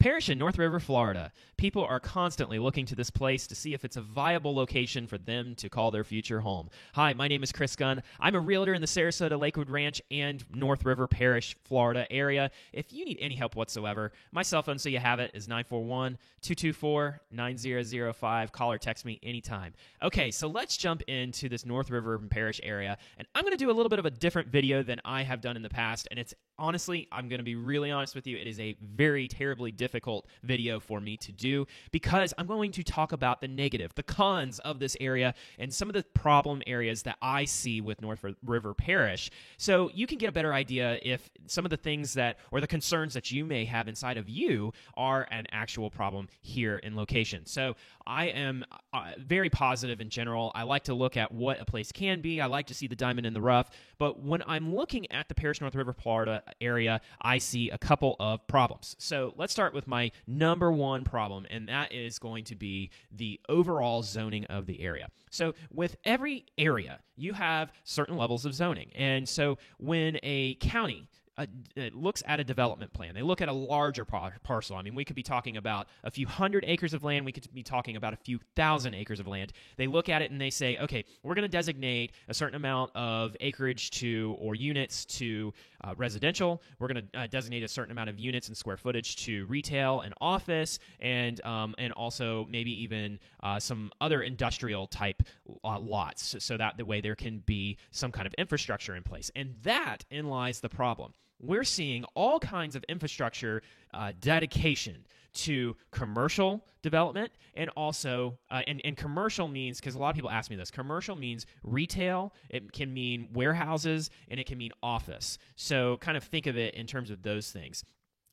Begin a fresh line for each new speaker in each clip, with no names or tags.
parish in North River, Florida. People are constantly looking to this place to see if it's a viable location for them to call their future home. Hi, my name is Chris Gunn. I'm a realtor in the Sarasota Lakewood Ranch and North River Parish, Florida area. If you need any help whatsoever, my cell phone, so you have it, is 941-224-9005. Call or text me anytime. Okay, so let's jump into this North River Parish area, and I'm going to do a little bit of a different video than I have done in the past, and it's honestly, I'm going to be really honest with you, it is a very terribly difficult video for me to do because I'm going to talk about the negative, the cons of this area, and some of the problem areas that I see with North River Parish. So you can get a better idea if some of the things that, or the concerns that you may have inside of you are an actual problem here in location. So I am very positive in general. I like to look at what a place can be. I like to see the diamond in the rough. But when I'm looking at the Parish North River, Florida area, I see a couple of problems. So let's start with my number one problem, and that is going to be the overall zoning of the area. So with every area, you have certain levels of zoning. And so when a county looks at a development plan, they look at a larger parcel. I mean, we could be talking about a few hundred acres of land. We could be talking about a few thousand acres of land. They look at it and they say, okay, we're going to designate a certain amount of acreage to, or units to residential. We're going to designate a certain amount of units and square footage to retail and office, and also maybe even some other industrial type lots, so that the way there can be some kind of infrastructure in place. And that in lies the problem. We're seeing all kinds of infrastructure dedication to commercial development, and also, and commercial means, because a lot of people ask me this, commercial means retail, it can mean warehouses, and it can mean office. So kind of think of it in terms of those things.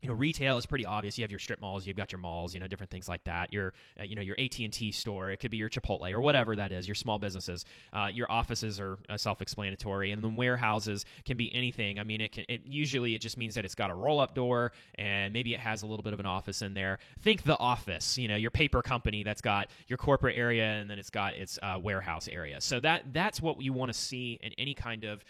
You know, retail is pretty obvious. You have your strip malls, you've got your malls, you know, different things like that. Your, your AT&T store, it could be your Chipotle or whatever that is, your small businesses. Your offices are self-explanatory, and then warehouses can be anything. I mean, usually it just means that it's got a roll-up door, and maybe it has a little bit of an office in there. Think The Office, your paper company that's got your corporate area, and then it's got its warehouse area. So that's what you want to see in any kind of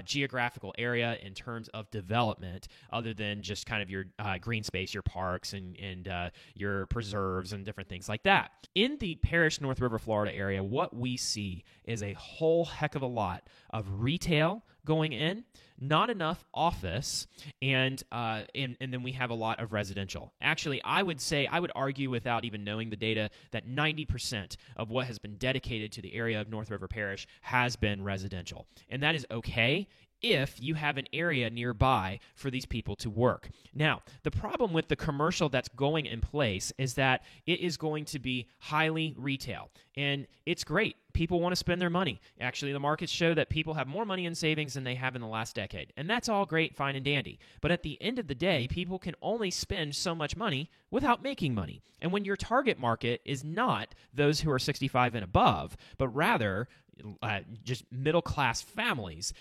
geographical area in terms of development, other than just kind of your green space, your parks, and your preserves and different things like that. In the Parish North River, Florida area, what we see is a whole heck of a lot of retail going in, not enough office, and then we have a lot of residential. Actually, I would argue without even knowing the data that 90% of what has been dedicated to the area of North River Parish has been residential. And that is okay if you have an area nearby for these people to work. Now, the problem with the commercial that's going in place is that it is going to be highly retail, and it's great. People want to spend their money. Actually, the markets show that people have more money in savings than they have in the last decade, and that's all great, fine, and dandy. But at the end of the day, people can only spend so much money without making money. And when your target market is not those who are 65 and above, but rather just middle-class families,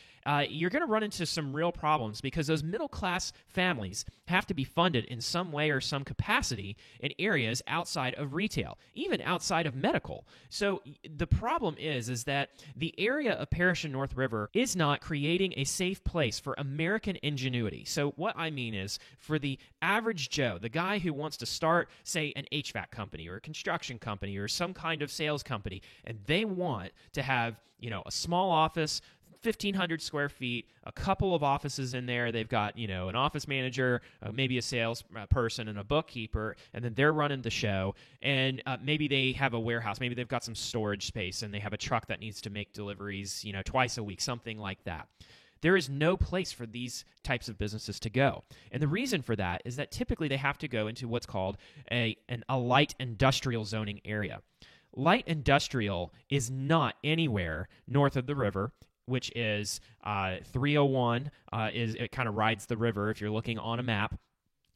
you're going to run into some real problems, because those middle-class families have to be funded in some way or some capacity in areas outside of retail, even outside of medical. So the problem is that the area of Parish and North River is not creating a safe place for American ingenuity. So what I mean is, for the average Joe, the guy who wants to start, say, an HVAC company or a construction company or some kind of sales company, and they want to have, a small office, 1,500 square feet, a couple of offices in there. They've got, an office manager, maybe a sales person and a bookkeeper, and then they're running the show. And maybe they have a warehouse. Maybe they've got some storage space, and they have a truck that needs to make deliveries, twice a week, something like that. There is no place for these types of businesses to go. And the reason for that is that typically they have to go into what's called a light industrial zoning area. Light industrial is not anywhere north of the river, which is 301. It kind of rides the river if you're looking on a map,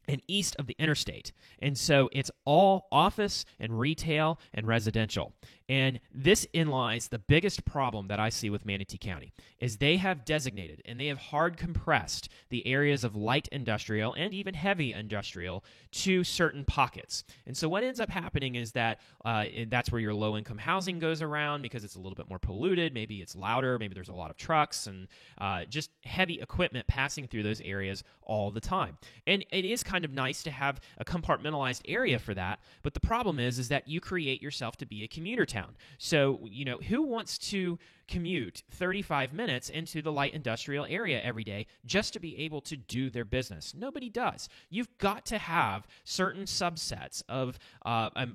and east of the interstate. And so it's all office and retail and residential. And this in lies the biggest problem that I see with Manatee County is they have designated and they have hard compressed the areas of light industrial and even heavy industrial to certain pockets. And so what ends up happening is that that's where your low-income housing goes around because it's a little bit more polluted. Maybe it's louder. Maybe there's a lot of trucks and just heavy equipment passing through those areas all the time. And it is kind of nice to have a compartmentalized area for that. But the problem is that you create yourself to be a commuter town. So, who wants to commute 35 minutes into the light industrial area every day just to be able to do their business? Nobody does. You've got to have certain subsets of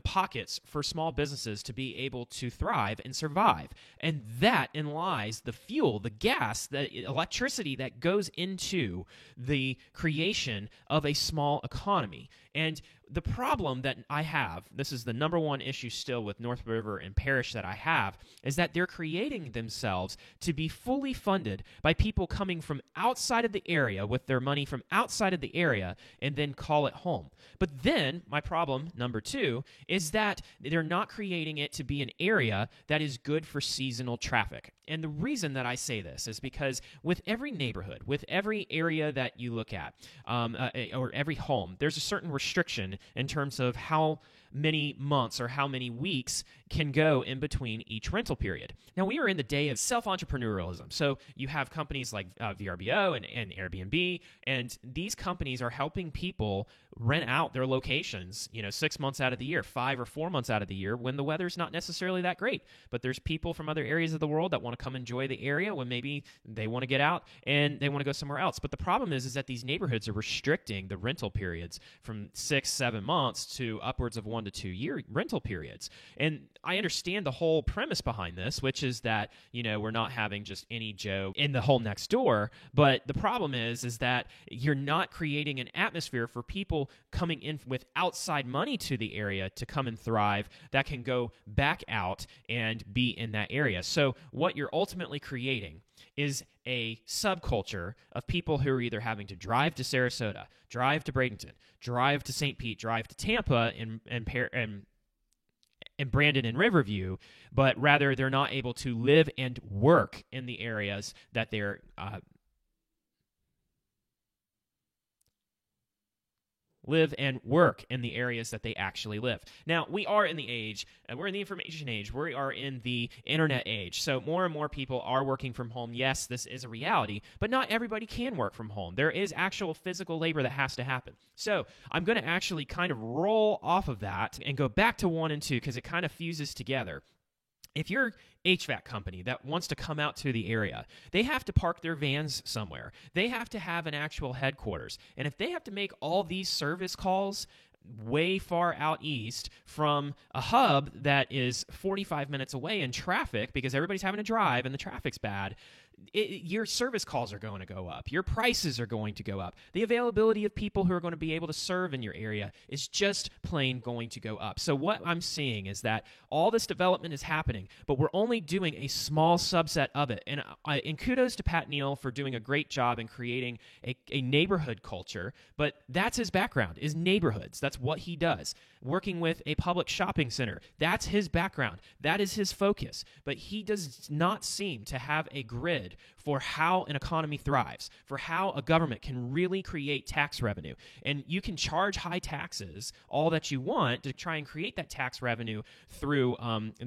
pockets for small businesses to be able to thrive and survive. And that in lies the fuel, the gas, the electricity that goes into the creation of a small economy. And the problem that I have, this is the number one issue still with North River and Parrish that I have, is that they're creating themselves to be fully funded by people coming from outside of the area with their money from outside of the area and then call it home. But then my problem, number two, is that they're not creating it to be an area that is good for seasonal traffic. And the reason that I say this is because with every neighborhood, with every area that you look at, or every home, there's a certain restriction in terms of how many months or how many weeks can go in between each rental period. Now, we are in the day of self-entrepreneurialism. So you have companies like VRBO and Airbnb, and these companies are helping people rent out their locations, 6 months out of the year, 5 or 4 months out of the year when the weather's not necessarily that great. But there's people from other areas of the world that want to come enjoy the area when maybe they want to get out and they want to go somewhere else. But the problem is that these neighborhoods are restricting the rental periods from 6-7 months to upwards of 1 to 2 year rental periods. And I understand the whole premise behind this, which is that, we're not having just any Joe in the home next door. But the problem is that you're not creating an atmosphere for people coming in with outside money to the area to come and thrive that can go back out and be in that area. So what you're ultimately creating is a subculture of people who are either having to drive to Sarasota, drive to Bradenton, drive to St. Pete, drive to Tampa, and Brandon and Riverview, but rather they're not able to live and work in the areas that they're live and work in the areas that they actually live. Now, we are in the age, we're in the information age, we are in the internet age, so more and more people are working from home. Yes, this is a reality, but not everybody can work from home. There is actual physical labor that has to happen. So I'm going to actually kind of roll off of that and go back to 1 and 2 because it kind of fuses together. If you're HVAC company that wants to come out to the area, they have to park their vans somewhere. They have to have an actual headquarters. And if they have to make all these service calls way far out east from a hub that is 45 minutes away in traffic because everybody's having to drive and the traffic's bad, your service calls are going to go up. Your prices are going to go up. The availability of people who are going to be able to serve in your area is just plain going to go up. So what I'm seeing is that all this development is happening, but we're only doing a small subset of it. And kudos to Pat Neal for doing a great job in creating a neighborhood culture, but that's his background, is neighborhoods. That's what he does. Working with a public shopping center, that's his background. That is his focus. But he does not seem to have a grid for how an economy thrives, for how a government can really create tax revenue. And you can charge high taxes all that you want to try and create that tax revenue through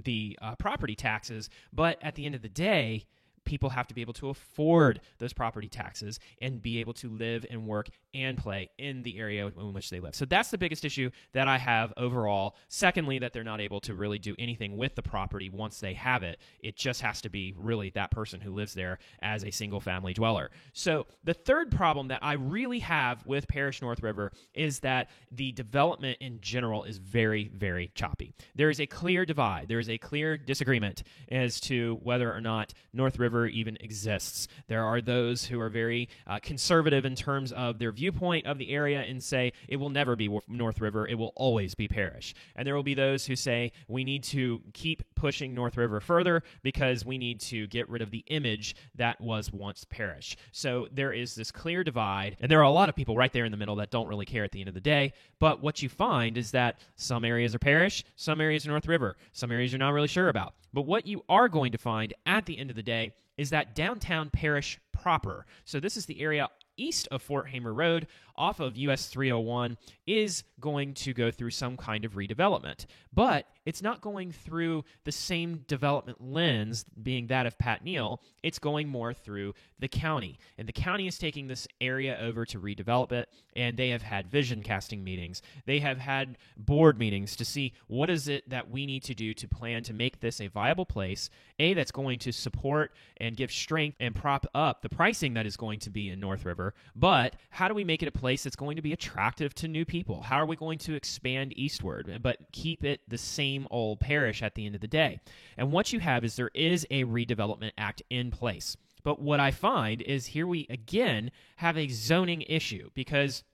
the property taxes, but at the end of the day, people have to be able to afford those property taxes and be able to live and work and play in the area in which they live. So that's the biggest issue that I have overall. Secondly, that they're not able to really do anything with the property once they have it. It just has to be really that person who lives there as a single family dweller. So the third problem that I really have with Parrish North River is that the development in general is very, very choppy. There is a clear divide. There is a clear disagreement as to whether or not North River River even exists. There are those who are very conservative in terms of their viewpoint of the area and say it will never be North River, it will always be Parrish. And there will be those who say we need to keep pushing North River further because we need to get rid of the image that was once Parrish. So there is this clear divide, and there are a lot of people right there in the middle that don't really care at the end of the day. But what you find is that some areas are Parrish, some areas are North River, some areas you're not really sure about. But what you are going to find at the end of the day is that downtown Parrish proper, so this is the area east of Fort Hamer Road, off of US 301, is going to go through some kind of redevelopment. But it's not going through the same development lens, being that of Pat Neal. It's going more through the county. And the county is taking this area over to redevelop it, and they have had vision casting meetings. They have had board meetings to see what is it that we need to do to plan to make this a viable place, that's going to support and give strength and prop up the pricing that is going to be in North River. But how do we make it a place that's going to be attractive to new people? How are we going to expand eastward, but keep it the same old Parrish at the end of the day? And what you have is there is a redevelopment act in place. But what I find is here we again have a zoning issue, because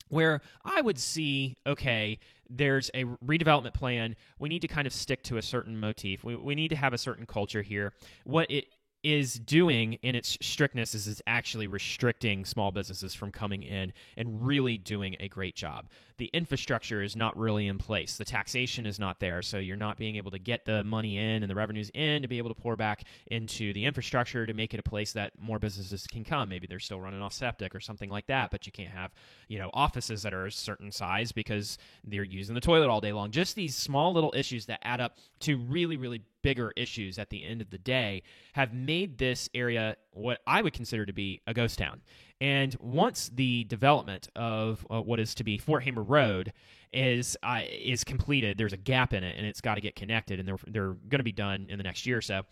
where I would see, okay, there's a redevelopment plan, we need to kind of stick to a certain motif. We need to have a certain culture here. What it is doing in its strictness is it's actually restricting small businesses from coming in and really doing a great job. The infrastructure is not really in place. The taxation is not there, so you're not being able to get the money in and the revenues in to be able to pour back into the infrastructure to make it a place that more businesses can come. Maybe they're still running off septic or something like that, but you can't have, offices that are a certain size because they're using the toilet all day long. Just these small little issues that add up to really, really bigger issues at the end of the day have made this area what I would consider to be a ghost town. And once the development of what is to be Fort Hamer Road is completed, there's a gap in it, and it's got to get connected, and they're going to be done in the next year or so.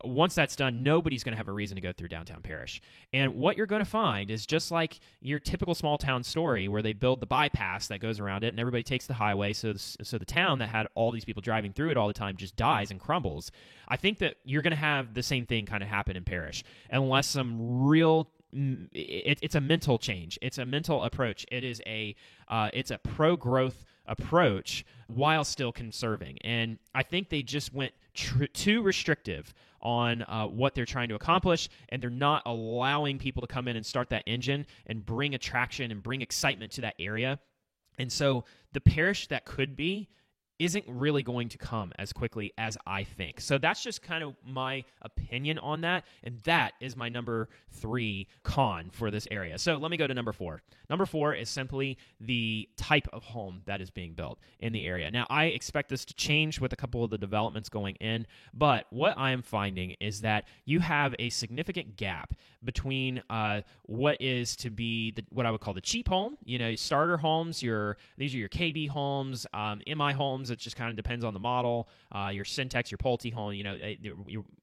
Once that's done, nobody's going to have a reason to go through downtown Parrish. And what you're going to find is just like your typical small town story where they build the bypass that goes around it and everybody takes the highway, so the town that had all these people driving through it all the time just dies and crumbles. I think that you're going to have the same thing kind of happen in Parrish unless some real it's a mental change. It's a mental approach. It's a pro-growth approach while still conserving. And I think they just went too restrictive on what they're trying to accomplish, and they're not allowing people to come in and start that engine and bring attraction and bring excitement to that area. And so the Parrish that could be isn't really going to come as quickly as I think. So that's just kind of my opinion on that, and that is my number 3 con for this area. So let me go to number 4. Number 4 is simply the type of home that is being built in the area. Now, I expect this to change with a couple of the developments going in, but what I am finding is that you have a significant gap between what is to be what I would call the cheap home, starter homes, these are your KB homes, MI homes. It just kind of depends on the model. Your Syntex, your Pulte home,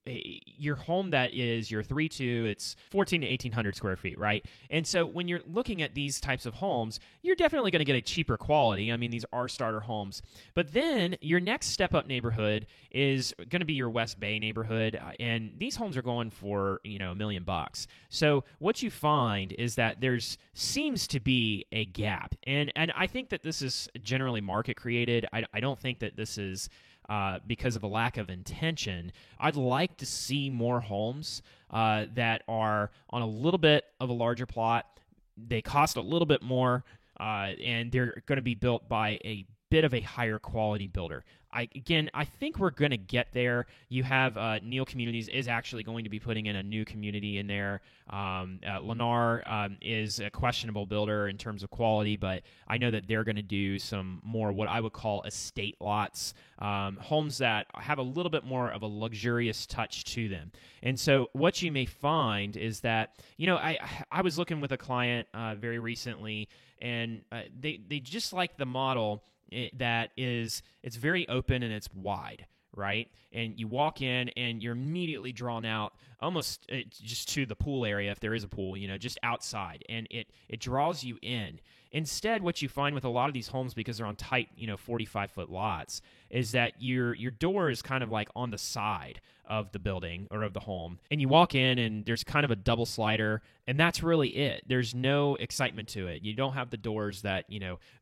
your home that is your 3.2, it's 14 to 1,800 square feet, right? And so when you're looking at these types of homes, you're definitely going to get a cheaper quality. I mean, these are starter homes. But then your next step-up neighborhood is going to be your West Bay neighborhood, and these homes are going for, $1 million. So what you find is that seems to be a gap. And I think that this is generally market created. I don't think that this is because of a lack of intention. I'd like to see more homes that are on a little bit of a larger plot. They cost a little bit more, and they're going to be built by a bit of a higher quality builder. I think we're going to get there. You have Neal Communities is actually going to be putting in a new community in there. Lennar is a questionable builder in terms of quality, but I know that they're going to do some more what I would call estate lots, homes that have a little bit more of a luxurious touch to them. And so what you may find is that, I was looking with a client very recently, and they just like the model it's very open and it's wide, right? And you walk in and you're immediately drawn out almost just to the pool area, if there is a pool, just outside, and it draws you in. Instead, what you find with a lot of these homes, because they're on tight, 45-foot lots, is that your door is kind of like on the side of the building or of the home. And you walk in and there's kind of a double slider, and that's really it. There's no excitement to it. You don't have the doors that,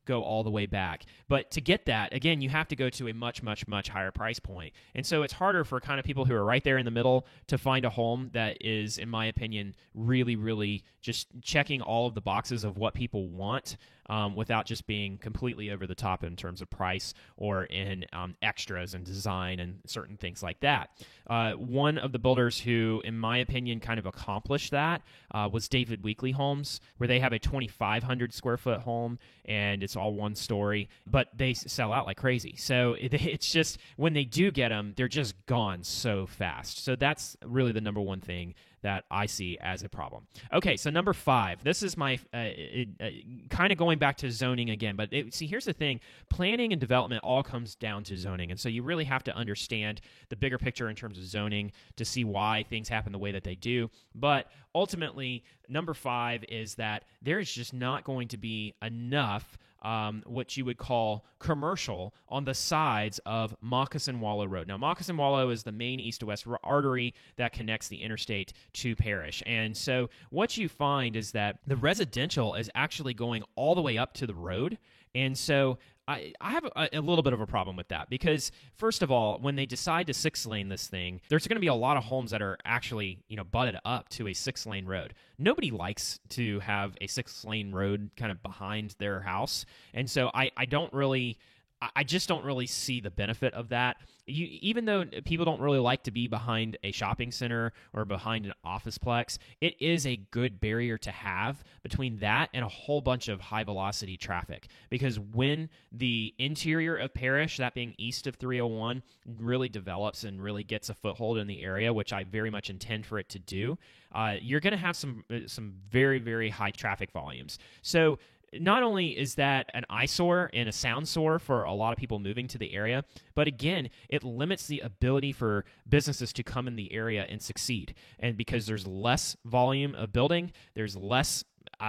go all the way back. But to get that, again, you have to go to a much, much, much higher price point. And so it's harder for kind of people who are right there in the middle to find a home that is, in my opinion, really, really just checking all of the boxes of what people want, without just being completely over the top in terms of price or in extras and design and certain things like that. One of the builders who, in my opinion, kind of accomplished that was David Weekley Homes, where they have a 2,500 square foot home and it's all one story, but they sell out like crazy. So it's just, when they do get them, they're just gone so fast. So that's really the number one thing that I see as a problem. Okay, so number 5. This is my kind of going back to zoning again, but see, here's the thing. Planning and development all comes down to zoning, and so you really have to understand the bigger picture in terms of zoning to see why things happen the way that they do. But ultimately, number 5 is that there is just not going to be enough what you would call commercial on the sides of Moccasin Wallow Road. Now, Moccasin Wallow is the main east to west artery that connects the interstate to Parrish. And so what you find is that the residential is actually going all the way up to the road. And so I have a little bit of a problem with that because, first of all, when they decide to 6-lane this thing, there's going to be a lot of homes that are actually, butted up to a 6-lane road. Nobody likes to have a 6-lane road kind of behind their house. And so I just don't really see the benefit of that. Even though people don't really like to be behind a shopping center or behind an office plex, it is a good barrier to have between that and a whole bunch of high-velocity traffic. Because when the interior of Parrish, that being east of 301, really develops and really gets a foothold in the area, which I very much intend for it to do, you're going to have some very, very high traffic volumes. So not only is that an eyesore and a sound sore for a lot of people moving to the area, but again, it limits the ability for businesses to come in the area and succeed. And because there's less volume of building, there's less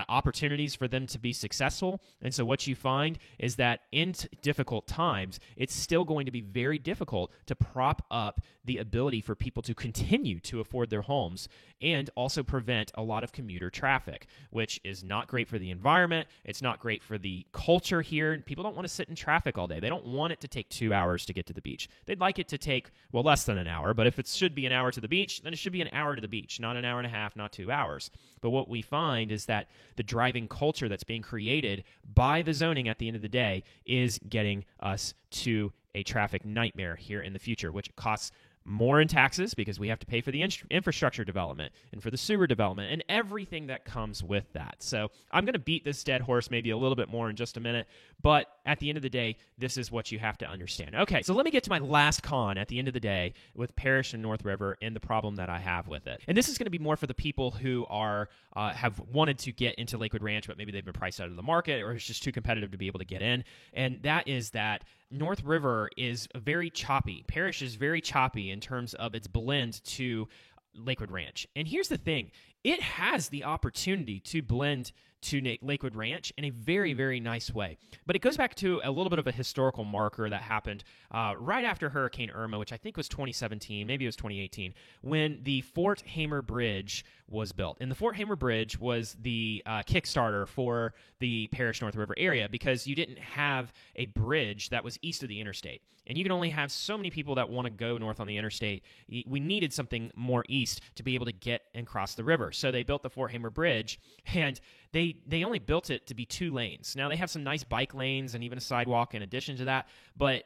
opportunities for them to be successful. And so what you find is that in difficult times, it's still going to be very difficult to prop up the ability for people to continue to afford their homes and also prevent a lot of commuter traffic, which is not great for the environment. It's not great for the culture here. People don't want to sit in traffic all day. They don't want it to take 2 hours to get to the beach. They'd like it to take, less than an hour, but if it should be an hour to the beach, then it should be an hour to the beach, not an hour and a half, not 2 hours. But what we find is that the driving culture that's being created by the zoning at the end of the day is getting us to a traffic nightmare here in the future, which costs more in taxes because we have to pay for the infrastructure development and for the sewer development and everything that comes with that. So I'm going to beat this dead horse maybe a little bit more in just a minute, but at the end of the day, this is what you have to understand. Okay, so let me get to my last con at the end of the day with Parrish and North River and the problem that I have with it. And this is going to be more for the people who are have wanted to get into Lakewood Ranch, but maybe they've been priced out of the market or it's just too competitive to be able to get in. And that is that North River is very choppy. Parrish is very choppy in terms of its blend to Lakewood Ranch. And here's the thing. It has the opportunity to blend to Lakewood Ranch in a very, very nice way. But it goes back to a little bit of a historical marker that happened right after Hurricane Irma, which I think was 2017, maybe it was 2018, when the Fort Hamer Bridge was built. And the Fort Hamer Bridge was the Kickstarter for the Parrish North River area because you didn't have a bridge that was east of the interstate. And you can only have so many people that want to go north on the interstate. We needed something more east to be able to get and cross the river. So they built the Fort Hamer Bridge, and they only built it to be 2 lanes. Now, they have some nice bike lanes and even a sidewalk in addition to that, but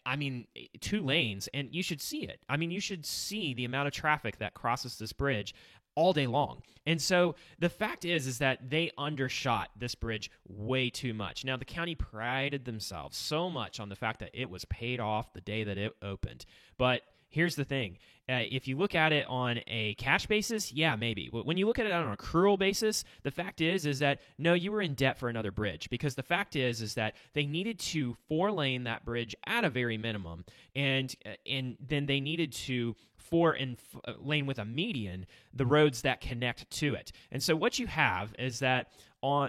I mean, 2 lanes, and you should see it. I mean, you should see the amount of traffic that crosses this bridge all day long. And so the fact is that they undershot this bridge way too much. Now, the county prided themselves so much on the fact that it was paid off the day that it opened. But here's the thing. If you look at it on a cash basis, yeah, maybe. When you look at it on an accrual basis, the fact is that, no, you were in debt for another bridge because the fact is that they needed to 4-lane that bridge at a very minimum, and then they needed to 4-lane with a median the roads that connect to it. And so what you have is that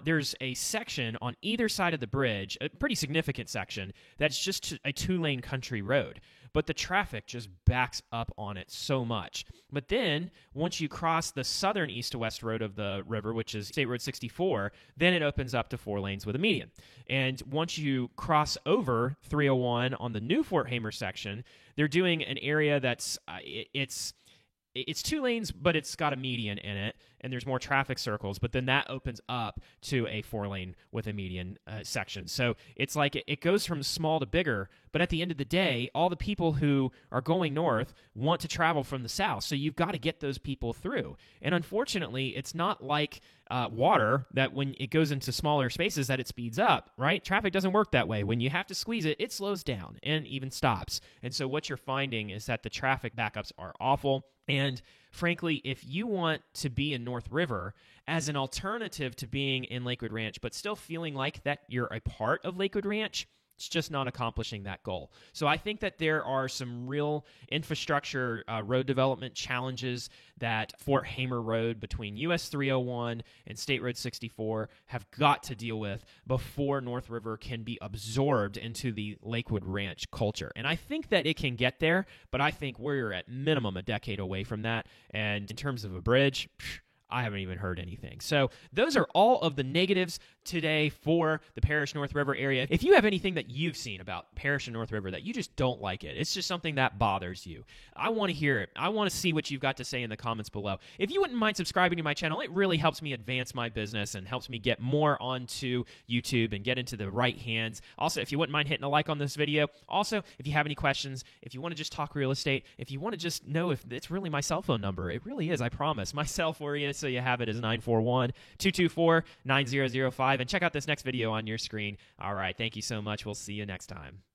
there's a section on either side of the bridge, a pretty significant section, that's just a 2-lane country road. But the traffic just backs up on it so much. But then, once you cross the southern east to west road of the river, which is State Road 64, then it opens up to 4 lanes with a median. And once you cross over 301 on the new Fort Hamer section, they're doing an area that's it's 2 lanes, but it's got a median in it, and there's more traffic circles, but then that opens up to a 4-lane with a median section. So it's like it goes from small to bigger, but at the end of the day, all the people who are going north want to travel from the south, so you've got to get those people through. And unfortunately, it's not like water that when it goes into smaller spaces that it speeds up, right? Traffic doesn't work that way. When you have to squeeze it, it slows down and even stops. And so what you're finding is that the traffic backups are awful. And frankly, if you want to be in North River as an alternative to being in Lakewood Ranch, but still feeling like that you're a part of Lakewood Ranch, it's just not accomplishing that goal. So I think that there are some real infrastructure road development challenges that Fort Hamer Road between US 301 and State Road 64 have got to deal with before North River can be absorbed into the Lakewood Ranch culture. And I think that it can get there, but I think we're at minimum a decade away from that. And in terms of a bridge, I haven't even heard anything. So those are all of the negatives today for the Parrish North River area. If you have anything that you've seen about Parrish and North River that you just don't like it's just something that bothers you, I want to hear it. I want to see what you've got to say in the comments below. If you wouldn't mind subscribing to my channel, it really helps me advance my business and helps me get more onto YouTube and get into the right hands. Also, if you wouldn't mind hitting a like on this video. Also, if you have any questions, if you want to just talk real estate, if you want to just know if it's really my cell phone number, it really is, I promise. My cell for you, so you have it, is 941-224-9005. And check out this next video on your screen. All right, thank you so much. We'll see you next time.